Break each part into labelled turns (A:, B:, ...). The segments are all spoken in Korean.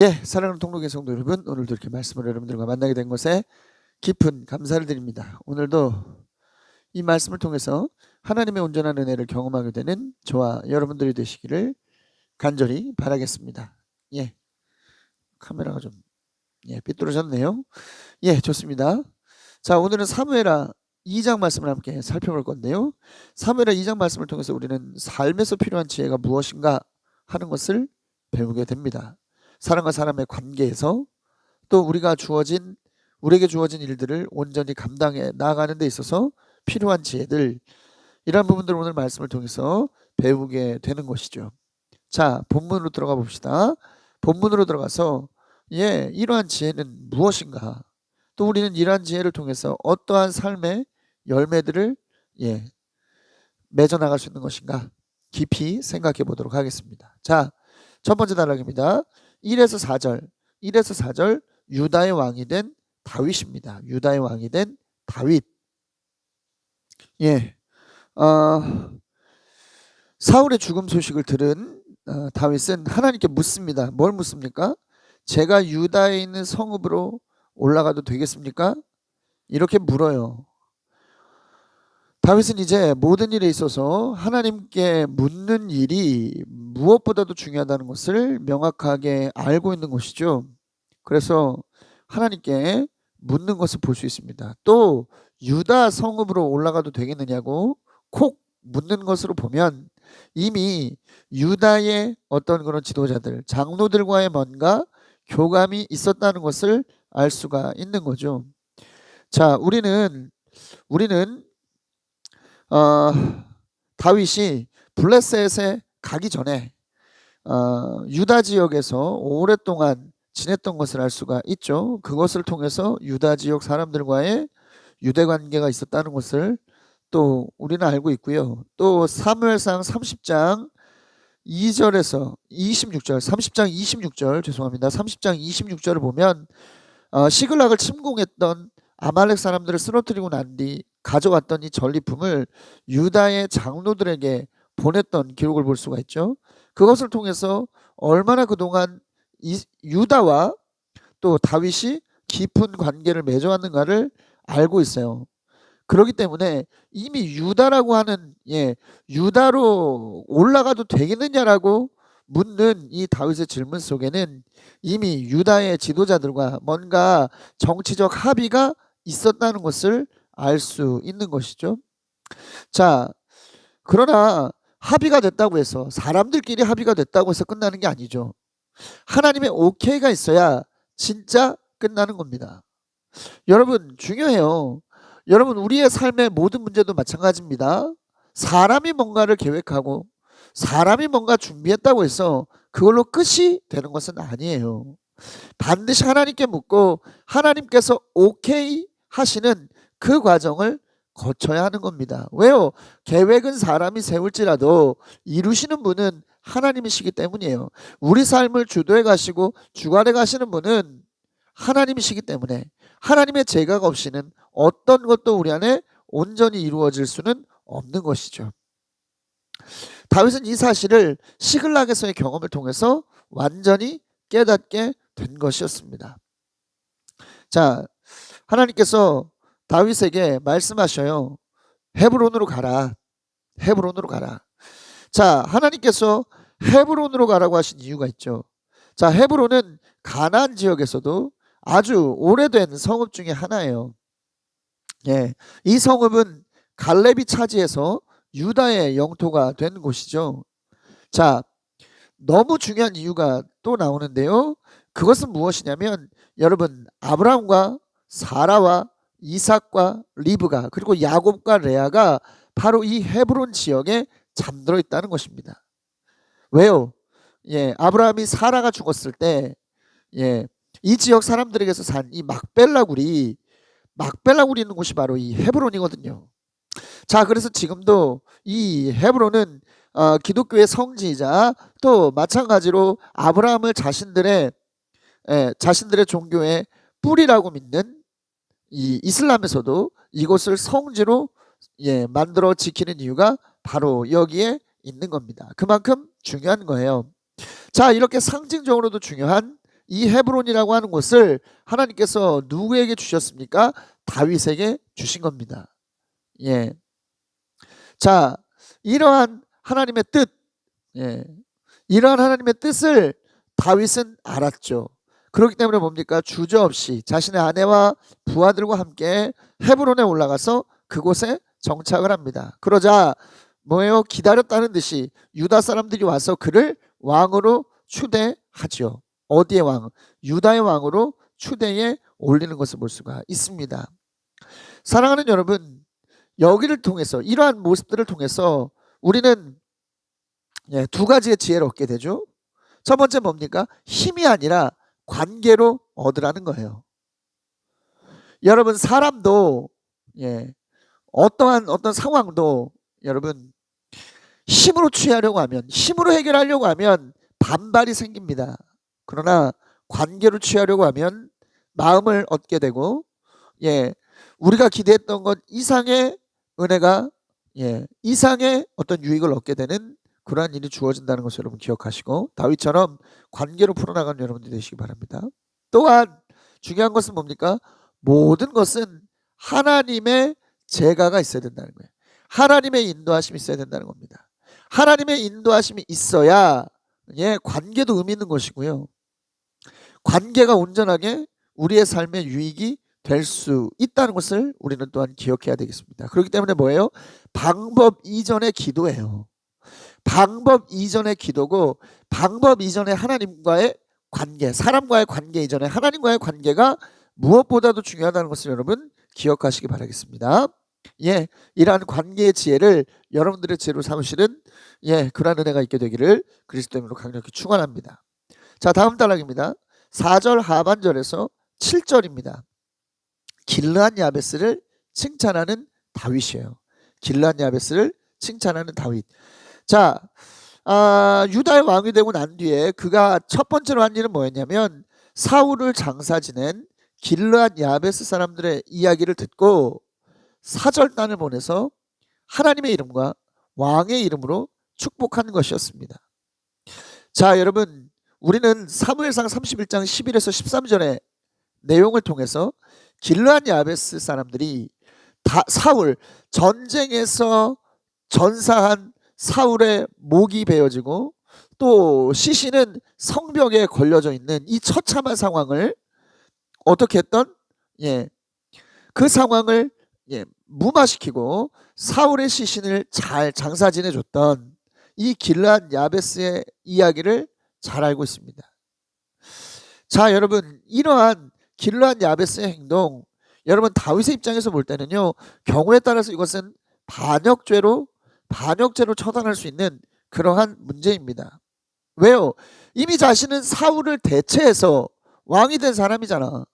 A: 예, 사랑하는 통로의 성도 여러분, 오늘도 이렇게 말씀을 여러분들과 만나게 된 것에 깊은 감사를 드립니다. 오늘도 이 말씀을 통해서 하나님의 온전한 은혜를 경험하게 되는 저와 여러분들이 되시기를 간절히 바라겠습니다. 예, 카메라가 좀 삐뚤어졌네요. 예, 좋습니다. 자, 오늘은 사무엘하 2장 말씀을 함께 살펴볼 건데요. 사무엘하 2장 말씀을 통해서 우리는 삶에서 필요한 지혜가 무엇인가 하는 것을 배우게 됩니다. 사람과 사람의 관계에서 또 우리에게 주어진 일들을 온전히 감당해 나아가는 데 있어서 필요한 지혜들, 이러한 부분들을 오늘 말씀을 통해서 배우게 되는 것이죠. 자, 본문으로 들어가 봅시다. 본문으로 들어가서 이러한 지혜는 무엇인가, 또 우리는 이러한 지혜를 통해서 어떠한 삶의 열매들을 맺어 나갈 수 있는 것인가 깊이 생각해 보도록 하겠습니다. 자, 첫 번째 단락입니다. 1에서 4절 유다의 왕이 된 다윗입니다. 유다의 왕이 된 다윗. 사울의 죽음 소식을 들은 다윗은 하나님께 묻습니다. 뭘 묻습니까? 제가 유다에 있는 성읍으로 올라가도 되겠습니까? 이렇게 물어요. 다윗은 이제 모든 일에 있어서 하나님께 묻는 일이 무엇보다도 중요하다는 것을 명확하게 알고 있는 것이죠. 그래서 하나님께 묻는 것을 볼 수 있습니다. 또 유다 성읍으로 올라가도 되겠느냐고 콕 묻는 것으로 보면 이미 유다의 어떤 그런 지도자들, 장로들과의 뭔가 교감이 있었다는 것을 알 수가 있는 거죠. 자, 우리는 다윗이 블레셋에 가기 전에 유다 지역에서 오랫동안 지냈던 것을 알 수가 있죠. 그것을 통해서 유다 지역 사람들과의 유대 관계가 있었다는 것을 또 우리는 알고 있고요. 또 사무엘상 30장 2절에서 26절, 30장 26절 죄송합니다. 30장 26절을 보면 시글락을 침공했던 아말렉 사람들을 쓰러뜨리고 난 뒤 가져왔던 이 전리품을 유다의 장로들에게 보냈던 기록을 볼 수가 있죠. 그것을 통해서 얼마나 그동안 유다와 또 다윗이 깊은 관계를 맺어왔는가를 알고 있어요. 그렇기 때문에 이미 유다라고 하는 유다로 올라가도 되겠느냐라고 묻는 이 다윗의 질문 속에는 이미 유다의 지도자들과 뭔가 정치적 합의가 있었다는 것을 알 수 있는 것이죠. 자, 그러나 합의가 됐다고 해서 사람들끼리 합의가 됐다고 해서 끝나는 게 아니죠. 하나님의 오케이가 있어야 진짜 끝나는 겁니다. 여러분, 중요해요. 여러분, 우리의 삶의 모든 문제도 마찬가지입니다. 사람이 뭔가를 계획하고 사람이 뭔가 준비했다고 해서 그걸로 끝이 되는 것은 아니에요. 반드시 하나님께 묻고 하나님께서 오케이 하시는 그 과정을 거쳐야 하는 겁니다. 왜요? 계획은 사람이 세울지라도 이루시는 분은 하나님이시기 때문이에요. 우리 삶을 주도해 가시고 주관해 가시는 분은 하나님이시기 때문에 하나님의 제각 없이는 어떤 것도 우리 안에 온전히 이루어질 수는 없는 것이죠. 다윗은 이 사실을 시글락에서의 경험을 통해서 완전히 깨닫게 된 것이었습니다. 자, 하나님께서 다윗에게 말씀하셔요. 헤브론으로 가라. 헤브론으로 가라. 자, 하나님께서 헤브론으로 가라고 하신 이유가 있죠. 자, 헤브론은 가나안 지역에서도 아주 오래된 성읍 중에 하나예요. 이 성읍은 갈렙이 차지해서 유다의 영토가 된 곳이죠. 자, 너무 중요한 이유가 또 나오는데요. 그것은 무엇이냐면 여러분, 아브라함과 사라와 이삭과 리브가 그리고 야곱과 레아가 바로 이 헤브론 지역에 잠들어 있다는 것입니다. 왜요? 아브라함이 사라가 죽었을 때 이 지역 사람들에게서 산 이 막벨라굴이 있는 곳이 바로 이 헤브론이거든요. 자, 그래서 지금도 이 헤브론은 기독교의 성지이자 또 마찬가지로 아브라함을 자신들의 종교의 뿌리라고 믿는 이 이슬람에서도 이곳을 성지로 만들어 지키는 이유가 바로 여기에 있는 겁니다. 그만큼 중요한 거예요. 자, 이렇게 상징적으로도 중요한 이 헤브론이라고 하는 곳을 하나님께서 누구에게 주셨습니까? 다윗에게 주신 겁니다. 예. 자, 이러한 하나님의 뜻, 예. 이러한 하나님의 뜻을 다윗은 알았죠. 그렇기 때문에 뭡니까? 주저없이 자신의 아내와 부하들과 함께 헤브론에 올라가서 그곳에 정착을 합니다. 그러자 뭐예요? 기다렸다는 듯이 유다 사람들이 와서 그를 왕으로 추대하죠. 어디의 왕? 유다의 왕으로 추대에 올리는 것을 볼 수가 있습니다. 사랑하는 여러분, 여기를 통해서 이러한 모습들을 통해서 우리는 두 가지의 지혜를 얻게 되죠. 첫 번째 뭡니까? 힘이 아니라 관계로 얻으라는 거예요. 여러분, 사람도 어떤 상황도 여러분 힘으로 취하려고 하면, 힘으로 해결하려고 하면 반발이 생깁니다. 그러나 관계로 취하려고 하면 마음을 얻게 되고, 우리가 기대했던 것 이상의 은혜가, 이상의 어떤 유익을 얻게 되는 그러한 일이 주어진다는 것을 여러분 기억하시고, 다윗처럼 관계로 풀어나가는 여러분들이 되시기 바랍니다. 또한 중요한 것은 뭡니까? 모든 것은 하나님의 제가가 있어야 된다는 거예요. 하나님의 인도하심이 있어야 된다는 겁니다. 하나님의 인도하심이 있어야 관계도 의미 있는 것이고요. 관계가 온전하게 우리의 삶의 유익이 될 수 있다는 것을 우리는 또한 기억해야 되겠습니다. 그렇기 때문에 뭐예요? 방법 이전의 기도예요. 방법 이전의 기도고, 방법 이전의 하나님과의 관계, 사람과의 관계 이전에 하나님과의 관계가 무엇보다도 중요하다는 것을 여러분 기억하시기 바라겠습니다. 이러한 관계의 지혜를 여러분들의 지혜로 삼으시는 그러한 은혜가 있게 되기를 그리스도 이름으로 강력히 축원합니다. 자, 다음 단락입니다. 4절 하반절에서 7절입니다. 길르앗 야베스를 칭찬하는 다윗이에요. 길르앗 야베스를 칭찬하는 다윗. 자, 유다의 왕이 되고 난 뒤에 그가 첫 번째로 한 일은 뭐였냐면, 사울을 장사 지낸 길르앗 야베스 사람들의 이야기를 듣고 사절단을 보내서 하나님의 이름과 왕의 이름으로 축복하는 것이었습니다. 자, 여러분, 우리는 사무엘상 31장 11에서 13절의 내용을 통해서 길르앗 야베스 사람들이 사울, 전쟁에서 전사한 사울의 목이 베어지고 또 시신은 성벽에 걸려져 있는 이 처참한 상황을 어떻게 했던? 그 상황을 무마시키고 사울의 시신을 잘 장사 지내줬던 이 길르앗 야베스의 이야기를 잘 알고 있습니다. 자, 여러분, 이러한 길르앗 야베스의 행동, 여러분 다윗의 입장에서 볼 때는요, 경우에 따라서 이것은 반역죄로 처단할 수 있는 그러한 문제입니다. 왜요? 이미 자신은 사울을 대체해서 왕이 된 사람이잖아.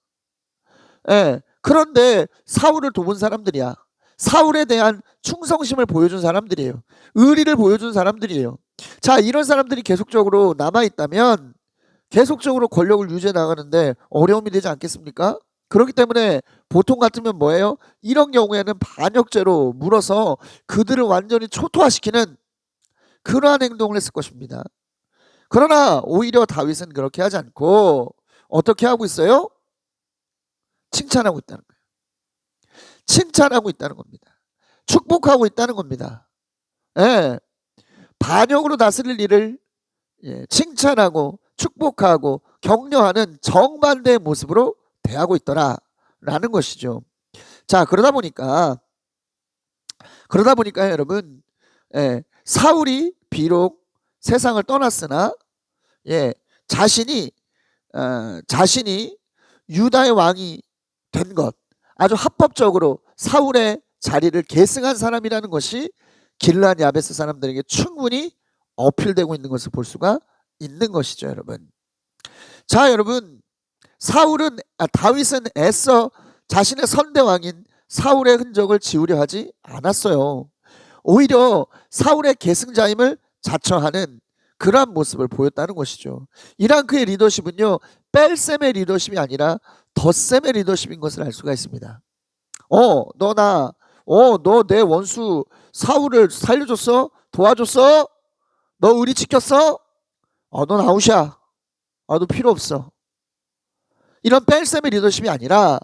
A: 그런데 사울을 돕은 사람들이야. 사울에 대한 충성심을 보여준 사람들이에요. 의리를 보여준 사람들이에요. 자, 이런 사람들이 계속적으로 남아있다면 계속적으로 권력을 유지해 나가는데 어려움이 되지 않겠습니까? 그렇기 때문에 보통 같으면 뭐예요? 이런 경우에는 반역죄로 물어서 그들을 완전히 초토화시키는 그러한 행동을 했을 것입니다. 그러나 오히려 다윗은 그렇게 하지 않고 어떻게 하고 있어요? 칭찬하고 있다는 거예요. 칭찬하고 있다는 겁니다. 축복하고 있다는 겁니다. 반역으로 다스릴 일을 칭찬하고 축복하고 격려하는 정반대의 모습으로 대하고 있더라 라는 것이죠. 자, 그러다 보니까 여러분, 사울이 비록 세상을 떠났으나 자신이 유다의 왕이 된 것, 아주 합법적으로 사울의 자리를 계승한 사람이라는 것이 길르앗 야베스 사람들에게 충분히 어필되고 있는 것을 볼 수가 있는 것이죠, 여러분. 자, 여러분, 다윗은 애써 자신의 선대왕인 사울의 흔적을 지우려 하지 않았어요. 오히려 사울의 계승자임을 자처하는 그러한 모습을 보였다는 것이죠. 이러한 그의 리더십은요, 뺄셈의 리더십이 아니라 덧셈의 리더십인 것을 알 수가 있습니다. 너 내 원수 사울을 살려줬어? 도와줬어? 너 의리 지켰어? 넌 아웃이야. 너 필요 없어. 이런 뺄셈의 리더십이 아니라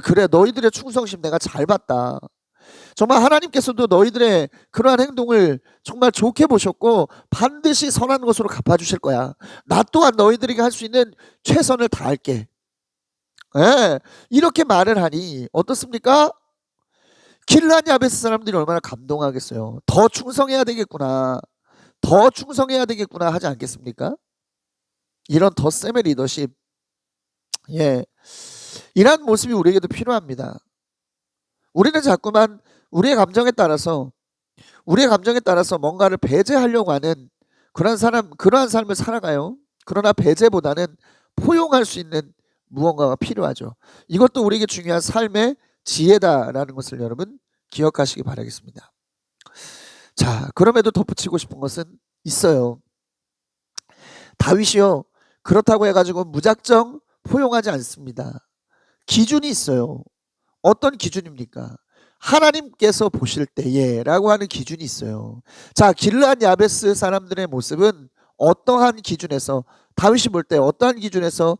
A: 그래 너희들의 충성심 내가 잘 봤다. 정말 하나님께서도 너희들의 그러한 행동을 정말 좋게 보셨고 반드시 선한 것으로 갚아주실 거야. 나 또한 너희들에게 할 수 있는 최선을 다할게. 예, 이렇게 말을 하니 어떻습니까? 길르앗 야베스 사람들이 얼마나 감동하겠어요. 더 충성해야 되겠구나. 더 충성해야 되겠구나 하지 않겠습니까? 이런 덧셈의 리더십. 예, 이런 모습이 우리에게도 필요합니다. 우리는 자꾸만 우리의 감정에 따라서 뭔가를 배제하려고 하는 그러한 삶을 살아가요. 그러나 배제보다는 포용할 수 있는 무언가가 필요하죠. 이것도 우리에게 중요한 삶의 지혜다라는 것을 여러분 기억하시기 바라겠습니다. 자, 그럼에도 덧붙이고 싶은 것은 있어요. 다윗이요, 그렇다고 해가지고 무작정 포용하지 않습니다. 기준이 있어요. 어떤 기준입니까? 하나님께서 보실 때에 라고 하는 기준이 있어요. 자, 길르앗 야베스 사람들의 모습은 어떠한 기준에서, 다윗이 볼 때 어떠한 기준에서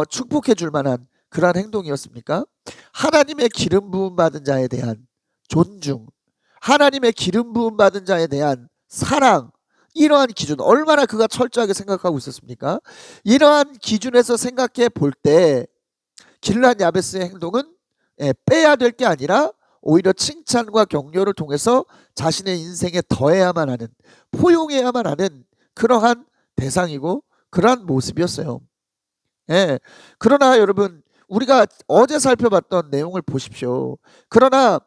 A: 축복해 줄 만한 그러한 행동이었습니까? 하나님의 기름 부음 받은 자에 대한 존중, 하나님의 기름 부음 받은 자에 대한 사랑, 이러한 기준, 얼마나 그가 철저하게 생각하고 있었습니까? 이러한 기준에서 생각해 볼 때 길르앗 야베스의 행동은 빼야 될 게 아니라 오히려 칭찬과 격려를 통해서 자신의 인생에 더해야만 하는, 포용해야만 하는 그러한 대상이고 그러한 모습이었어요. 예. 그러나 여러분, 우리가 어제 살펴봤던 내용을 보십시오. 그러나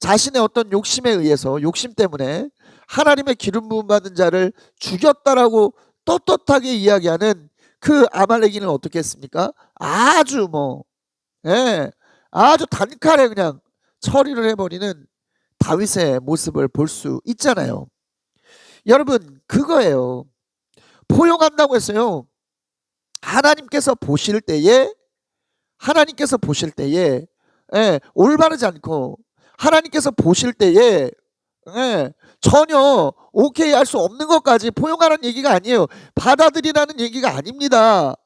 A: 자신의 어떤 욕심에 의해서, 욕심 때문에 하나님의 기름 부음 받은 자를 죽였다라고 떳떳하게 이야기하는 그 아말렉인을 어떻게 했습니까? 아주 아주 단칼에 그냥 처리를 해버리는 다윗의 모습을 볼 수 있잖아요. 여러분, 그거예요. 포용한다고 했어요. 하나님께서 보실 때에 올바르지 않고, 하나님께서 보실 때에 전혀 오케이 할 수 없는 것까지 포용하라는 얘기가 아니에요. 받아들이라는 얘기가 아닙니다.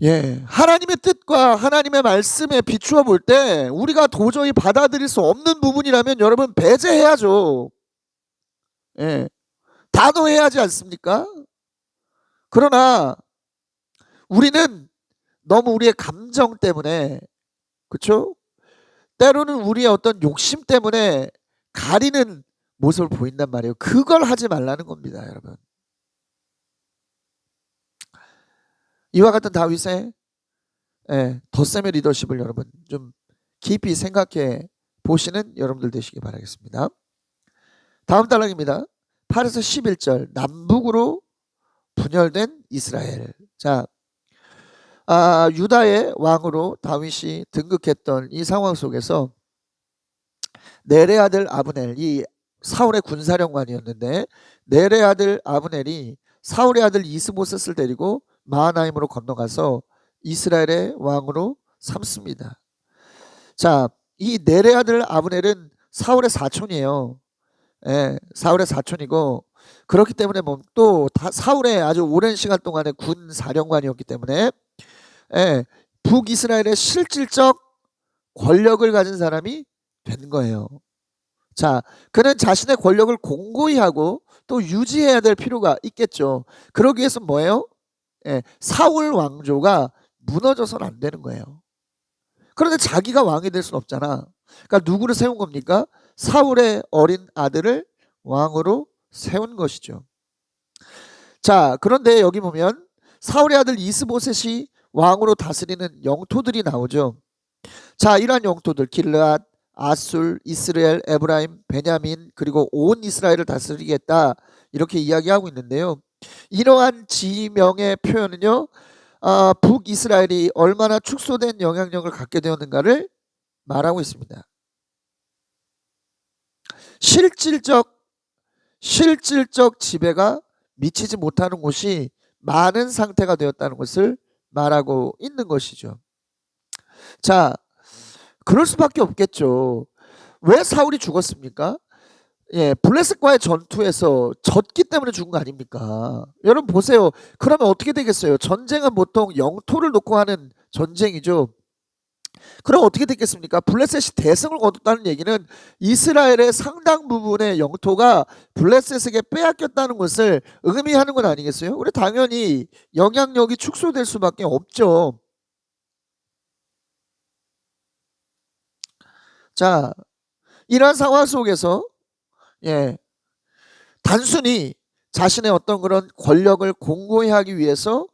A: 예, 하나님의 뜻과 하나님의 말씀에 비추어 볼 때 우리가 도저히 받아들일 수 없는 부분이라면 여러분 배제해야죠. 예, 단호해야 하지 않습니까? 그러나 우리는 너무 우리의 감정 때문에, 그렇죠? 때로는 우리의 어떤 욕심 때문에 가리는 모습을 보인단 말이에요. 그걸 하지 말라는 겁니다, 여러분. 이와 같은 다윗의 덧셈의 리더십을 여러분 좀 깊이 생각해 보시는 여러분들 되시기 바라겠습니다. 다음 단락입니다. 8에서 11절, 남북으로 분열된 이스라엘. 자, 유다의 왕으로 다윗이 등극했던 이 상황 속에서 넬의 아들 아브넬, 이 사울의 군사령관이었는데, 넬의 아들 아브넬이 사울의 아들 이스보셋을 데리고 마하나임으로 건너가서 이스라엘의 왕으로 삼습니다. 자, 이 넬의 아들 아브넬은 사울의 사촌이에요. 사울의 사촌이고, 그렇기 때문에 또 사울의 아주 오랜 시간 동안의 군 사령관이었기 때문에 북이스라엘의 실질적 권력을 가진 사람이 된 거예요. 자, 그는 자신의 권력을 공고히 하고 또 유지해야 될 필요가 있겠죠. 그러기 위해서 뭐예요? 사울 왕조가 무너져서는 안 되는 거예요. 그런데 자기가 왕이 될 수는 없잖아. 그러니까 누구를 세운 겁니까? 사울의 어린 아들을 왕으로 세운 것이죠. 자, 그런데 여기 보면 사울의 아들 이스보셋이 왕으로 다스리는 영토들이 나오죠. 자, 이러한 영토들, 길르앗, 아술, 이스라엘, 에브라임, 베냐민, 그리고 온 이스라엘을 다스리겠다, 이렇게 이야기하고 있는데요. 이러한 지명의 표현은요, 북이스라엘이 얼마나 축소된 영향력을 갖게 되었는가를 말하고 있습니다. 실질적 지배가 미치지 못하는 곳이 많은 상태가 되었다는 것을 말하고 있는 것이죠. 자, 그럴 수밖에 없겠죠. 왜 사울이 죽었습니까? 예, 블레셋과의 전투에서 졌기 때문에 죽은 거 아닙니까? 여러분 보세요. 그러면 어떻게 되겠어요? 전쟁은 보통 영토를 놓고 하는 전쟁이죠. 그럼 어떻게 됐겠습니까? 블레셋이 대승을 거뒀다는 얘기는 이스라엘의 상당 부분의 영토가 블레셋에게 빼앗겼다는 것을 의미하는 건 아니겠어요? 우리 당연히 영향력이 축소될 수밖에 없죠. 자, 이러한 상황 속에서 예, 단순히 자신의 어떤 그런 권력을 공고히 하기 위해서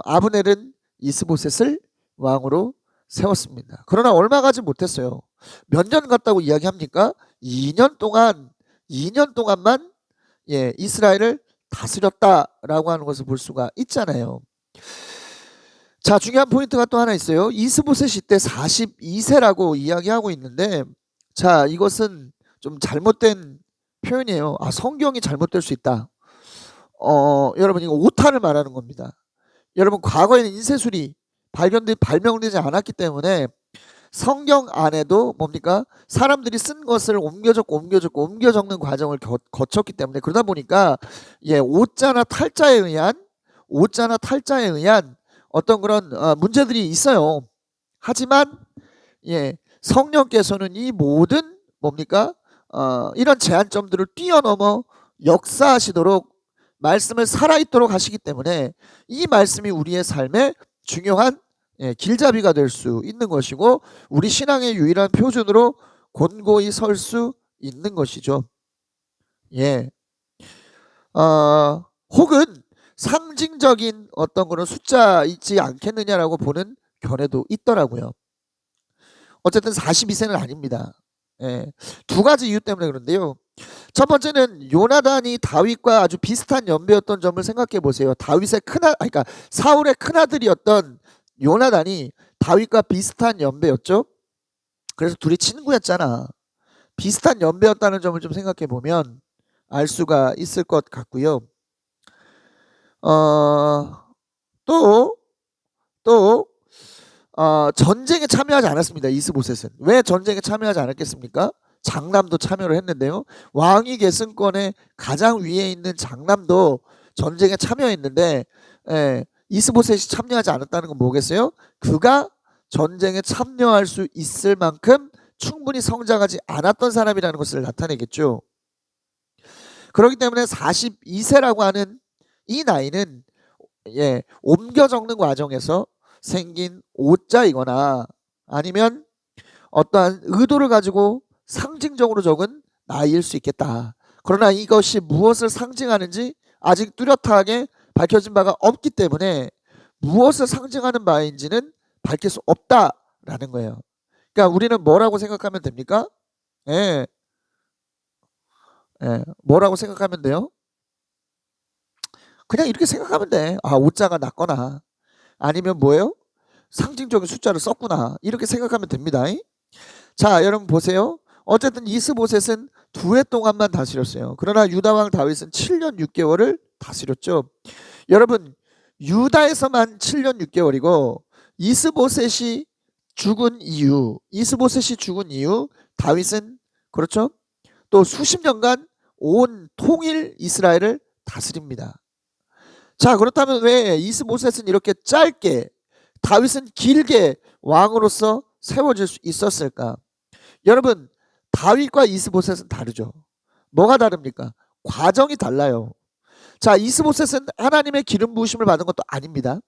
A: 아브넬은 이스보셋을 왕으로 세웠습니다. 그러나 얼마 가지 못했어요. 몇 년 갔다고 이야기합니까? 2년 동안만 예, 이스라엘을 다스렸다라고 하는 것을 볼 수가 있잖아요. 자, 중요한 포인트가 또 하나 있어요. 이스보셋이 때 42세라고 이야기하고 있는데, 자, 이것은 좀 잘못된 표현이에요. 아, 성경이 잘못될 수 있다. 여러분 이거 오타를 말하는 겁니다. 여러분 과거에는 인쇄술이 발명되지 않았기 때문에 성경 안에도 뭡니까? 사람들이 쓴 것을 옮겨 적는 과정을 거쳤기 때문에 그러다 보니까 예, 오자나 탈자에 의한 어떤 그런 문제들이 있어요. 하지만 예, 성령께서는 이 모든 뭡니까? 이런 제한점들을 뛰어넘어 역사하시도록 말씀을 살아있도록 하시기 때문에 이 말씀이 우리의 삶에 중요한 예, 길잡이가 될 수 있는 것이고 우리 신앙의 유일한 표준으로 곤고히 설 수 있는 것이죠. 예, 혹은 상징적인 어떤 그런 숫자이지 않겠느냐라고 보는 견해도 있더라고요. 어쨌든 42세는 아닙니다. 예, 두 가지 이유 때문에 그런데요. 첫 번째는 요나단이 다윗과 아주 비슷한 연배였던 점을 생각해 보세요. 그러니까 사울의 큰아들이었던 요나단이 다윗과 비슷한 연배였죠. 그래서 둘이 친구였잖아. 비슷한 연배였다는 점을 좀 생각해 보면 알 수가 있을 것 같고요. 또 전쟁에 참여하지 않았습니다. 이스보셋은. 왜 전쟁에 참여하지 않았겠습니까? 장남도 참여를 했는데요. 왕위 계승권의 가장 위에 있는 장남도 전쟁에 참여했는데 예, 이스보셋이 참여하지 않았다는 건 뭐겠어요? 그가 전쟁에 참여할 수 있을 만큼 충분히 성장하지 않았던 사람이라는 것을 나타내겠죠. 그렇기 때문에 42세라고 하는 이 나이는 예, 옮겨 적는 과정에서 생긴 오자이거나 아니면 어떠한 의도를 가지고 상징적으로 적은 나이일 수 있겠다. 그러나 이것이 무엇을 상징하는지 아직 뚜렷하게 밝혀진 바가 없기 때문에 무엇을 상징하는 바인지는 밝힐 수 없다라는 거예요. 그러니까 우리는 뭐라고 생각하면 됩니까? 예, 뭐라고 생각하면 돼요? 그냥 이렇게 생각하면 돼. 아, 오자가 낮거나 아니면 뭐예요? 상징적인 숫자를 썼구나. 이렇게 생각하면 됩니다. 자, 여러분 보세요. 어쨌든 이스보셋은 2해 동안만 다스렸어요. 그러나 유다왕 다윗은 7년 6개월을 다스렸죠. 여러분 유다에서만 7년 6개월이고 이스보셋이 죽은 이유 다윗은 그렇죠? 또 수십 년간 온 통일 이스라엘을 다스립니다. 자, 그렇다면 왜 이스보셋은 이렇게 짧게 다윗은 길게 왕으로서 세워질 수 있었을까? 여러분 다윗과 이스보셋은 다르죠. 뭐가 다릅니까? 과정이 달라요. 자, 이스보셋은 하나님의 기름 부으심을 받은 것도 아닙니다.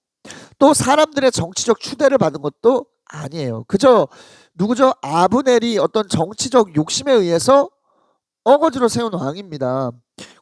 A: 또 사람들의 정치적 추대를 받은 것도 아니에요. 그저 누구죠? 아브넬이 어떤 정치적 욕심에 의해서 어거지로 세운 왕입니다.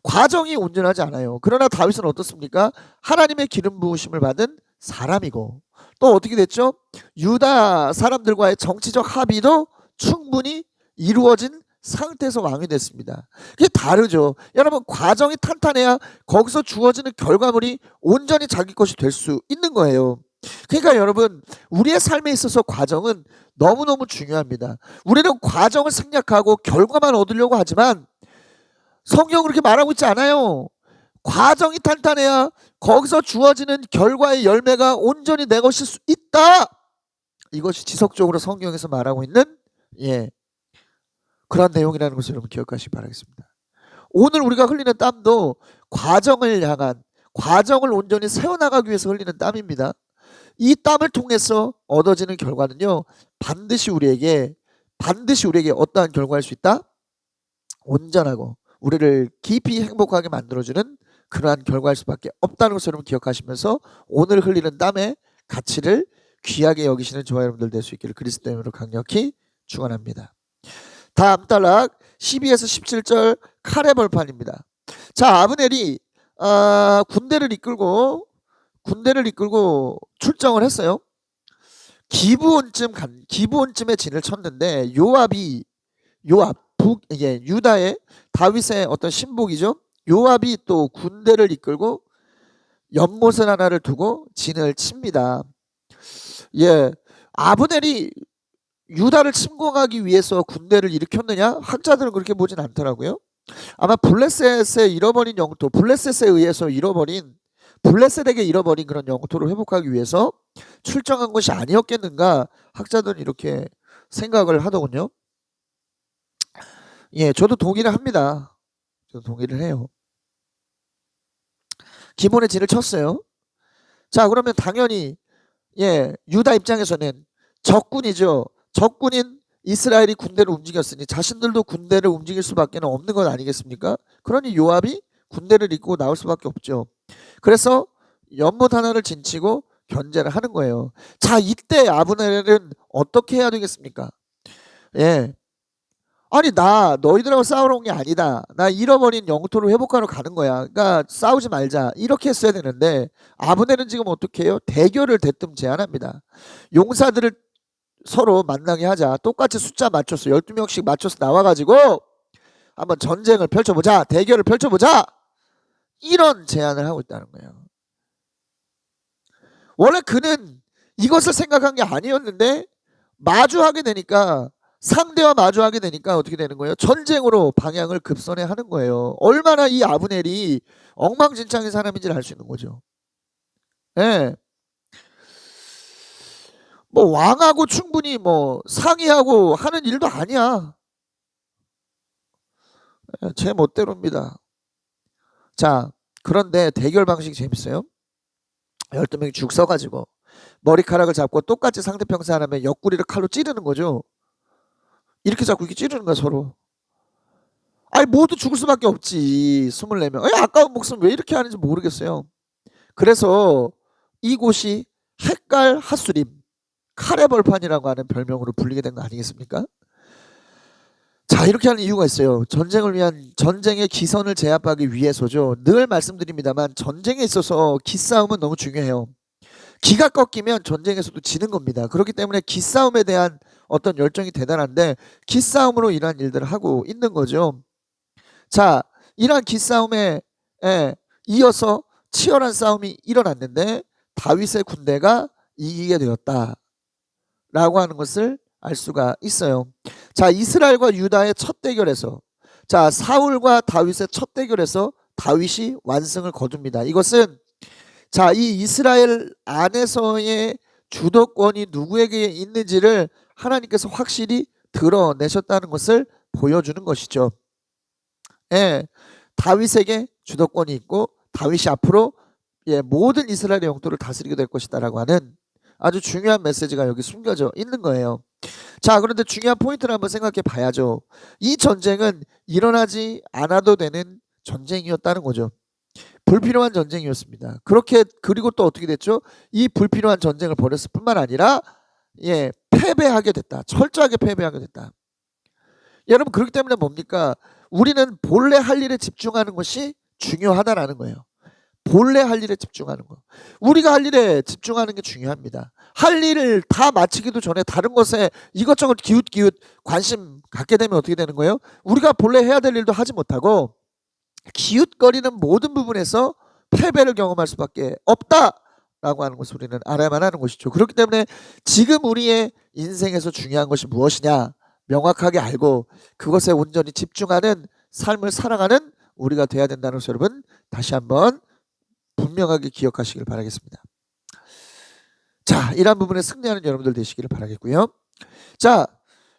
A: 과정이 온전하지 않아요. 그러나 다윗은 어떻습니까? 하나님의 기름 부으심을 받은 사람이고 또 어떻게 됐죠? 유다 사람들과의 정치적 합의도 충분히 이루어진 상태에서 왕이 됐습니다. 그게 다르죠. 여러분 과정이 탄탄해야 거기서 주어지는 결과물이 온전히 자기 것이 될 수 있는 거예요. 그러니까 여러분 우리의 삶에 있어서 과정은 너무너무 중요합니다. 우리는 과정을 생략하고 결과만 얻으려고 하지만 성경은 그렇게 말하고 있지 않아요. 과정이 탄탄해야 거기서 주어지는 결과의 열매가 온전히 내 것일 수 있다. 이것이 지속적으로 성경에서 말하고 있는 예, 그런 내용이라는 것을 여러분 기억하시기 바라겠습니다. 오늘 우리가 흘리는 땀도 과정을 향한, 과정을 온전히 세워나가기 위해서 흘리는 땀입니다. 이 땀을 통해서 얻어지는 결과는요, 반드시 우리에게 어떠한 결과일 수 있다? 온전하고 우리를 깊이 행복하게 만들어주는 그러한 결과일 수밖에 없다는 것을 여러분 기억하시면서 오늘 흘리는 땀의 가치를 귀하게 여기시는 저와 여러분들 될 수 있기를 그리스도의 이름으로 강력히 축원합니다. 다음 단락 12에서 17절 칼의 벌판입니다. 자, 아브넬이 군대를 이끌고 출정을 했어요. 기브온쯤에 진을 쳤는데 유다의 다윗의 어떤 신복이죠. 요압이 또 군대를 이끌고 연못을 하나를 두고 진을 칩니다. 예, 아브넬이 유다를 침공하기 위해서 군대를 일으켰느냐? 학자들은 그렇게 보진 않더라고요. 아마 블레셋에 의해서 블레셋에게 잃어버린 그런 영토를 회복하기 위해서 출정한 것이 아니었겠는가? 학자들은 이렇게 생각을 하더군요. 예, 저도 동의를 합니다. 저도 동의를 해요. 기본의 진을 쳤어요. 자, 그러면 당연히 유다 입장에서는 적군이죠. 적군인 이스라엘이 군대를 움직였으니 자신들도 군대를 움직일 수밖에 없는 것 아니겠습니까? 그러니 요압이 군대를 이끌고 나올 수밖에 없죠. 그래서 연못 하나를 진치고 견제를 하는 거예요. 자, 이때 아브넬은 어떻게 해야 되겠습니까? 아니, 나 너희들하고 싸우러 온 게 아니다. 나 잃어버린 영토를 회복하러 가는 거야. 그러니까 싸우지 말자. 이렇게 했어야 되는데 아브넬은 지금 어떻게 해요? 대결을 대뜸 제안합니다. 용사들을 서로 만나게 하자. 똑같이 숫자 맞춰서 12명씩 맞춰서 나와가지고 한번 전쟁을 펼쳐보자. 대결을 펼쳐보자. 이런 제안을 하고 있다는 거예요. 원래 그는 이것을 생각한 게 아니었는데 상대와 마주하게 되니까 어떻게 되는 거예요? 전쟁으로 방향을 급선회 하는 거예요. 얼마나 이 아브넬이 엉망진창인 사람인지를 알 수 있는 거죠. 뭐 왕하고 충분히 뭐 상의하고 하는 일도 아니야. 제 멋대로입니다. 자, 그런데 대결 방식이 재밌어요. 12명이 죽 서가지고 머리카락을 잡고 똑같이 상대편 사람의 옆구리를 칼로 찌르는 거죠. 이렇게 자꾸 이렇게 찌르는 거야, 서로. 아니, 모두 죽을 수밖에 없지. 24명. 아까운 목숨 왜 이렇게 하는지 모르겠어요. 그래서 이곳이 헷갈 핫수림, 칼의 벌판이라고 하는 별명으로 불리게 된 거 아니겠습니까? 자, 이렇게 하는 이유가 있어요. 전쟁의 기선을 제압하기 위해서죠. 늘 말씀드립니다만 전쟁에 있어서 기싸움은 너무 중요해요. 기가 꺾이면 전쟁에서도 지는 겁니다. 그렇기 때문에 기싸움에 대한 어떤 열정이 대단한데 기싸움으로 이러한 일들을 하고 있는 거죠. 자, 이러한 기싸움에 이어서 치열한 싸움이 일어났는데 다윗의 군대가 이기게 되었다라고 하는 것을 알 수가 있어요. 자, 이스라엘과 유다의 첫 대결에서, 자, 사울과 다윗의 첫 대결에서 다윗이 완승을 거둡니다. 이것은 자, 이 이스라엘 안에서의 주도권이 누구에게 있는지를 하나님께서 확실히 드러내셨다는 것을 보여주는 것이죠. 다윗에게 주도권이 있고 다윗이 앞으로 모든 이스라엘의 영토를 다스리게 될 것이다라고 하는 아주 중요한 메시지가 여기 숨겨져 있는 거예요. 자, 그런데 중요한 포인트를 한번 생각해 봐야죠. 이 전쟁은 일어나지 않아도 되는 전쟁이었다는 거죠. 불필요한 전쟁이었습니다. 그리고 또 어떻게 됐죠? 이 불필요한 전쟁을 벌였을 뿐만 아니라 패배하게 됐다. 철저하게 패배하게 됐다. 여러분, 그렇기 때문에 뭡니까? 우리는 본래 할 일에 집중하는 것이 중요하다라는 거예요. 본래 할 일에 집중하는 거. 우리가 할 일에 집중하는 게 중요합니다. 할 일을 다 마치기도 전에 다른 것에 이것저것 기웃기웃 관심 갖게 되면 어떻게 되는 거예요? 우리가 본래 해야 될 일도 하지 못하고 기웃거리는 모든 부분에서 패배를 경험할 수밖에 없다라고 하는 것을 우리는 알아야만 하는 것이죠. 그렇기 때문에 지금 우리의 인생에서 중요한 것이 무엇이냐 명확하게 알고 그것에 온전히 집중하는 삶을 살아가는 우리가 돼야 된다는 것을 여러분 다시 한번 분명하게 기억하시길 바라겠습니다. 자, 이러한 부분에 승리하는 여러분들 되시기를 바라겠고요. 자,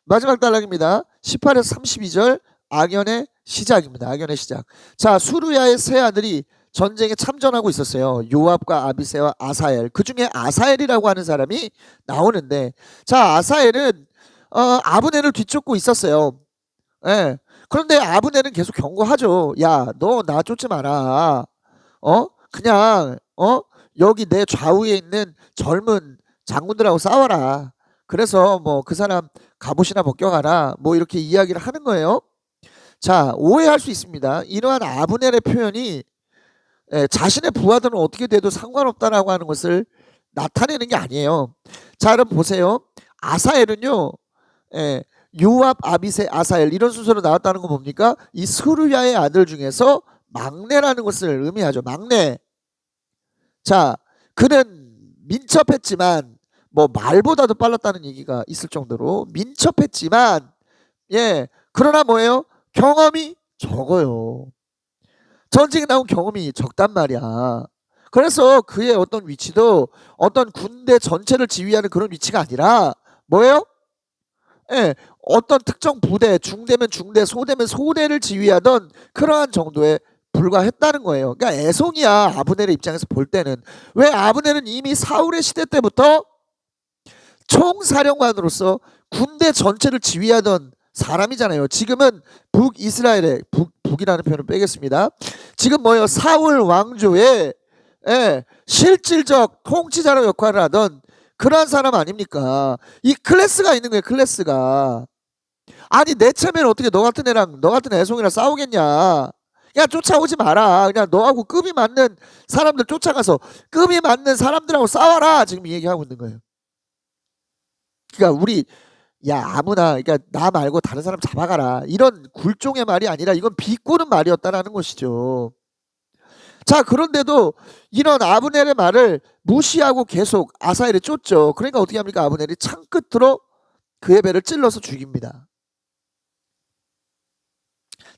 A: 마지막 단락입니다. 18에서 32절 악연의 시작입니다. 악연의 시작. 자, 수르야의 세 아들이 전쟁에 참전하고 있었어요. 요압과 아비새와 아사엘. 그 중에 아사엘이라고 하는 사람이 나오는데, 자, 아사엘은 아브넬을 뒤쫓고 있었어요. 예. 그런데 아브넬은 계속 경고하죠. 야, 너 나 쫓지 마라. 그냥 여기 내 좌우에 있는 젊은 장군들하고 싸워라. 그래서 뭐 그 사람 갑옷이나 벗겨가라. 뭐 이렇게 이야기를 하는 거예요. 자, 오해할 수 있습니다. 이러한 아브넬의 표현이 자신의 부하들은 어떻게 돼도 상관없다라고 하는 것을 나타내는 게 아니에요. 자, 여러분 보세요. 아사엘은요, 요압, 아비새, 아사엘 이런 순서로 나왔다는 건 뭡니까? 이 스루야의 아들 중에서 막내라는 것을 의미하죠. 막내. 자, 그는 민첩했지만 뭐 말보다도 빨랐다는 얘기가 있을 정도로 민첩했지만, 그러나 뭐예요? 경험이 적어요. 전쟁에 나온 경험이 적단 말이야. 그래서 그의 어떤 위치도 어떤 군대 전체를 지휘하는 그런 위치가 아니라 뭐예요? 어떤 특정 부대, 중대면 중대, 소대면 소대를 지휘하던 그러한 정도에 불과했다는 거예요. 그러니까 애송이야, 아브넬의 입장에서 볼 때는. 왜? 아브넬은 이미 사울의 시대 때부터 총사령관으로서 군대 전체를 지휘하던 사람이잖아요. 지금은 북이스라엘의 북이라는 표현을 빼겠습니다. 지금 뭐예요? 사울 왕조의 실질적 통치자로 역할을 하던 그러한 사람 아닙니까? 이 클래스가 있는 거예요. 클래스가. 아니 내 체면 어떻게 너 같은 애랑 너 같은 애송이랑 싸우겠냐? 야, 쫓아오지 마라. 그냥 너하고 급이 맞는 사람들 쫓아가서 급이 맞는 사람들하고 싸워라. 지금 이 얘기하고 있는 거예요. 그러니까 우리 아무나, 그러니까 나 말고 다른 사람 잡아가라, 이런 굴종의 말이 아니라 이건 비꼬는 말이었다라는 것이죠. 자, 그런데도 이런 아브넬의 말을 무시하고 계속 아사엘이 쫓죠. 그러니까 어떻게 합니까? 아브넬이 창 끝으로 그의 배를 찔러서 죽입니다.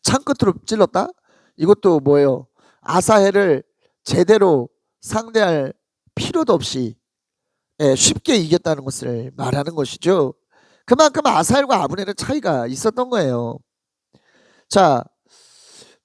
A: 창 끝으로 찔렀다? 이것도 뭐예요? 아사엘을 제대로 상대할 필요도 없이 쉽게 이겼다는 것을 말하는 것이죠. 그만큼 아사엘과 아브넬의 차이가 있었던 거예요. 자,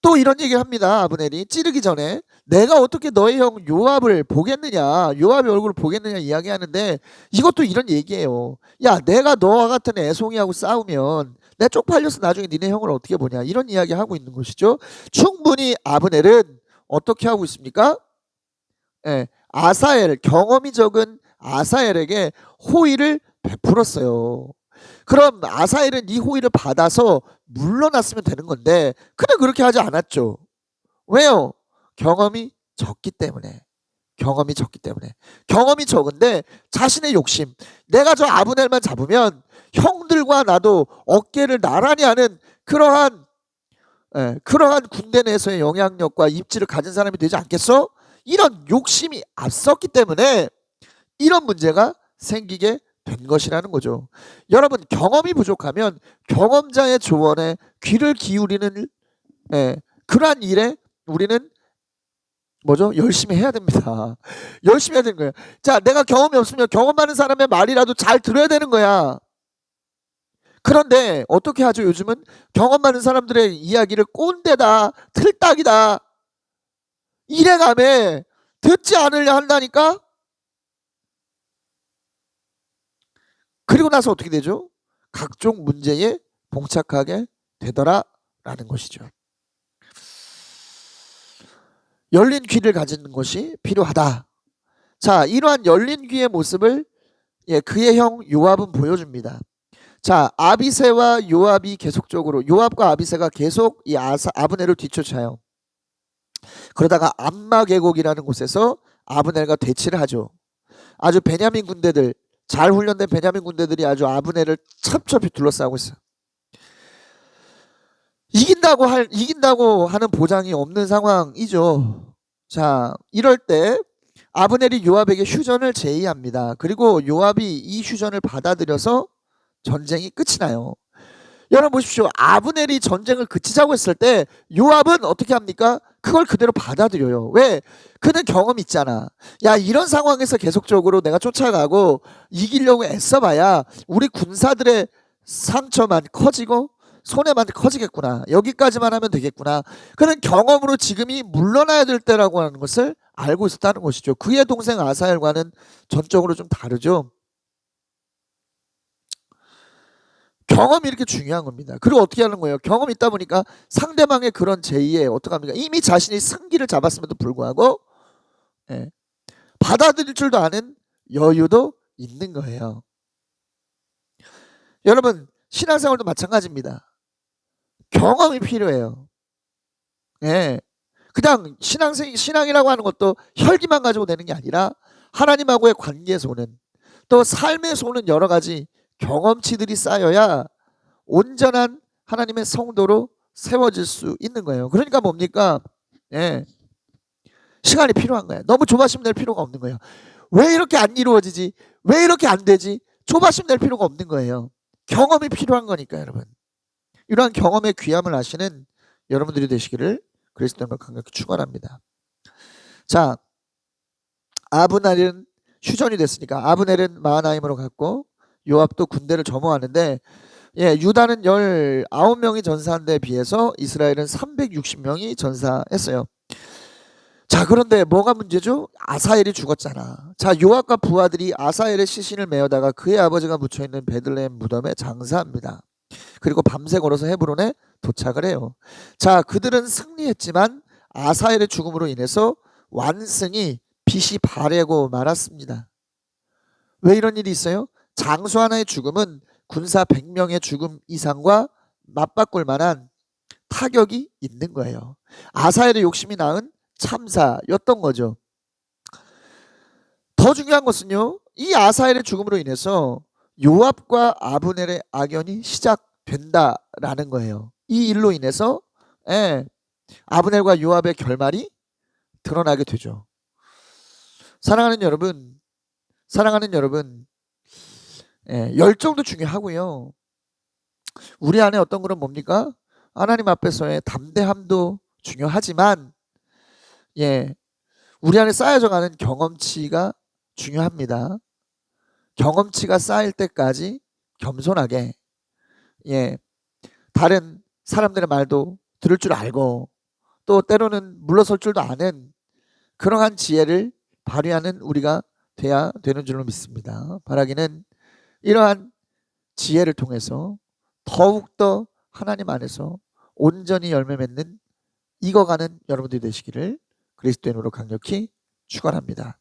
A: 또 이런 얘기를 합니다. 아브넬이 찌르기 전에 내가 어떻게 너의 형 요압을 보겠느냐, 요압의 얼굴을 보겠느냐 이야기하는데, 이것도 이런 얘기예요. 야, 내가 너와 같은 애송이하고 싸우면 내 쪽팔려서 나중에 니네 형을 어떻게 보냐, 이런 이야기 하고 있는 것이죠. 충분히 아브넬은 어떻게 하고 있습니까? 아사엘, 경험이 적은 아사엘에게 호의를 베풀었어요. 그럼 아사엘은 이 호의를 받아서 물러났으면 되는 건데 그는 그렇게 하지 않았죠. 왜요? 경험이 적기 때문에. 경험이 적은데 자신의 욕심, 내가 저 아브넬만 잡으면 형들과 나도 어깨를 나란히 하는 그러한 군대 내에서의 영향력과 입지를 가진 사람이 되지 않겠어? 이런 욕심이 앞섰기 때문에 이런 문제가 생기게 된 것이라는 거죠. 여러분, 경험이 부족하면 경험자의 조언에 귀를 기울이는 그러한 일에 우리는 뭐죠? 열심히 해야 됩니다. 열심히 해야 되는 거예요. 자, 내가 경험이 없으면 경험 많은 사람의 말이라도 잘 들어야 되는 거야. 그런데 어떻게 하죠? 요즘은 경험 많은 사람들의 이야기를 꼰대다, 틀딱이다, 이래가며 듣지 않으려 한다니까? 그리고 나서 어떻게 되죠? 각종 문제에 봉착하게 되더라라는 것이죠. 열린 귀를 가지는 것이 필요하다. 자, 이러한 열린 귀의 모습을 그의 형 요압은 보여줍니다. 자, 아비새와 요압이 계속적으로, 요압과 아비새가 계속 이 아브넬을 뒤쫓아요. 그러다가 암마 계곡이라는 곳에서 아브넬과 대치를 하죠. 아주 베냐민 군대들, 잘 훈련된 베냐민 군대들이 아주 아브넬을 첩첩이 둘러싸고 있어요. 이긴다고 하는 보장이 없는 상황이죠. 자, 이럴 때 아브넬이 요압에게 휴전을 제의합니다. 그리고 요압이 이 휴전을 받아들여서 전쟁이 끝이 나요. 여러분 보십시오. 아브넬이 전쟁을 그치자고 했을 때 요압은 어떻게 합니까? 그걸 그대로 받아들여요. 왜? 그는 경험이 있잖아. 야, 이런 상황에서 계속적으로 내가 쫓아가고 이기려고 애써봐야 우리 군사들의 상처만 커지고 손해만 커지겠구나. 여기까지만 하면 되겠구나. 그런 경험으로 지금이 물러나야 될 때라고 하는 것을 알고 있었다는 것이죠. 그의 동생 아사엘과는 전적으로 좀 다르죠. 경험이 이렇게 중요한 겁니다. 그리고 어떻게 하는 거예요? 경험이 있다 보니까 상대방의 그런 제의에 어떡합니까? 이미 자신이 승기를 잡았음에도 불구하고 예, 받아들일 줄도 아는 여유도 있는 거예요. 여러분 신앙생활도 마찬가지입니다. 경험이 필요해요. 예. 그냥 신앙이라고 하는 것도 혈기만 가지고 되는 게 아니라 하나님하고의 관계에서 오는 또 삶에서 오는 여러 가지 경험치들이 쌓여야 온전한 하나님의 성도로 세워질 수 있는 거예요. 그러니까 뭡니까? 예. 시간이 필요한 거예요. 너무 조바심 낼 필요가 없는 거예요. 왜 이렇게 안 이루어지지? 왜 이렇게 안 되지? 조바심 낼 필요가 없는 거예요. 경험이 필요한 거니까 여러분. 이러한 경험의 귀함을 아시는 여러분들이 되시기를 그리스도인과 강력히 축원합니다. 자, 아브넬은 휴전이 됐으니까 아브넬은 마하나임으로 갔고 요압도 군대를 점호하는데 유다는 19명이 전사한 데 비해서 이스라엘은 360명이 전사했어요. 자, 그런데 뭐가 문제죠? 아사엘이 죽었잖아. 자, 요압과 부하들이 아사엘의 시신을 메어다가 그의 아버지가 묻혀있는 베들레헴 무덤에 장사합니다. 그리고 밤새 걸어서 헤브론에 도착을 해요. 자, 그들은 승리했지만 아사엘의 죽음으로 인해서 완승이 빛이 바래고 말았습니다. 왜 이런 일이 있어요? 장수 하나의 죽음은 군사 100명의 죽음 이상과 맞바꿀 만한 타격이 있는 거예요. 아사엘의 욕심이 낳은 참사였던 거죠. 더 중요한 것은요, 이 아사엘의 죽음으로 인해서 요압과 아브넬의 악연이 시작된다라는 거예요. 이 일로 인해서 아브넬과 요압의 결말이 드러나게 되죠. 사랑하는 여러분, 열정도 중요하고요. 우리 안에 어떤 그런 뭡니까? 하나님 앞에서의 담대함도 중요하지만 우리 안에 쌓여져 가는 경험치가 중요합니다. 경험치가 쌓일 때까지 겸손하게 다른 사람들의 말도 들을 줄 알고 또 때로는 물러설 줄도 아는 그러한 지혜를 발휘하는 우리가 돼야 되는 줄로 믿습니다. 바라기는 이러한 지혜를 통해서 더욱더 하나님 안에서 온전히 열매 맺는 익어가는 여러분들이 되시기를 그리스도인으로 강력히 축원합니다.